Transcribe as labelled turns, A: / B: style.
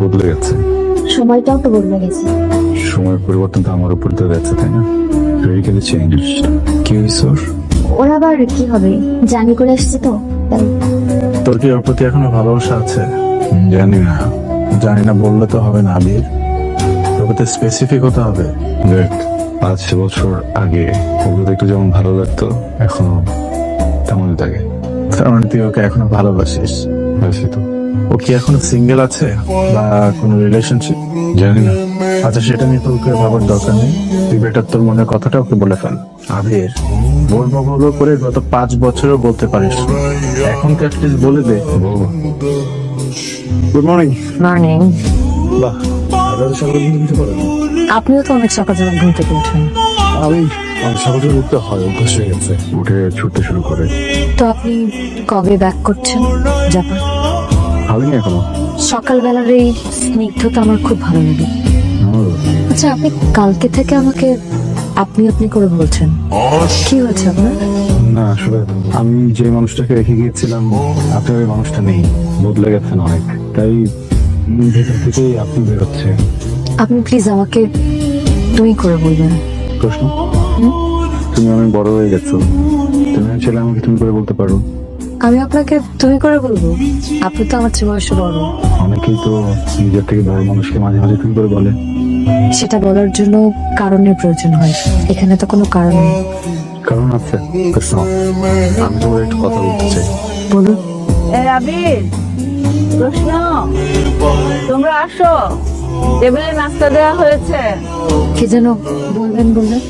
A: বদলে গেছে।
B: সময়টাও তো বদলে গেছে।
A: সময়ের পরিবর্তন তো আমার উপর দিয়ে যাচ্ছে, তাই না? Radically change. কি হয়েছে ওর?
B: ওর আবার কি হবে, জানি করে আসছে তো তাই।
C: তোর কি ওর প্রতি এখনো ভালোবাসা আছে?
A: জানি না।
C: জানি না বললে তো হবে না আবির, তোকে তো স্পেসিফিক হতে হবে।
A: দেখ, 5 বছর আগে ওগুলো একটু যেমন ভালো লাগতো, এখনো তেমনই লাগে।
C: তার মানে তুই ওকে এখনো ভালোবাসিস?
A: বাসি তো।
C: ও কি এখনো সিঙ্গেল আছে বা কোনো রিলেশনশিপ?
A: জানি না।
C: আচ্ছা, সেটা নিয়ে তোকে ভাবার দরকার নেই, তুই বেটার তোর মনের কথাটা ওকে বলে ফেল। আবির, বলবো করে গত 5 বছরও বলতে পারিস না। এখন তো অ্যাটলিস্ট বলে দে।
A: বলবো।
C: Good morning.
B: মর্নিং।
C: বাহ, আপনাদের সকালে কিন্তু কিছু করেন?
B: আপনিও তো অনেক সকাল সকাল ঘুম থেকে ওঠেন।
C: আমি সকালে উঠতে হয়, অভ্যাস হয়ে গেছে।
A: উঠে ছুটতে শুরু করে।
B: তো আপনি কবে ব্যাক করছেন জাপান?
A: ভাবিনি এখনো।
B: সকালবেলার এই স্নিগ্ধতা আমার খুব ভালো লাগে। আচ্ছা, আপনি কালকে থেকে আমাকে আপনি আপনি করে বলছেন, কি হয়েছে আপনার?
A: না, আসলে আমি যে মানুষটাকে রেখে গিয়েছিলাম, আপনার ওই মানুষটা নেই, বদলে গেছেন অনেক। তাই ভেতর থেকেই আপনি বেরোচ্ছে।
B: আপনি প্লিজ আমাকে তুমি করে বলবেন।
A: প্রশ্ন? তুমি অনেক বড় হয়ে গেছো, তুমি ছেলে আমাকে তুমি করে বলতে পারো।
B: আমি আপনাকে তুমি করে বলবো? আপনি তো আমার চেয়ে বয়সে বড়।
A: অনেকেই তো নিজের থেকে বড় মানুষকে মাঝে মাঝে তুমি করে বলে।
B: সেটা বলার জন্য কারণের প্রয়োজন হয়, এখানে তো কোনো কারণ নেই।
A: কারণ আছে। প্রশ্ন, আমি তোমার একটু কথা বলতে চাই।
B: বলুন।
D: আবির, প্রশ্ন, তোমরা আসো, টেবিলে নাস্তা দেওয়া হয়েছে।
B: কি যেন বলবেন বললেন?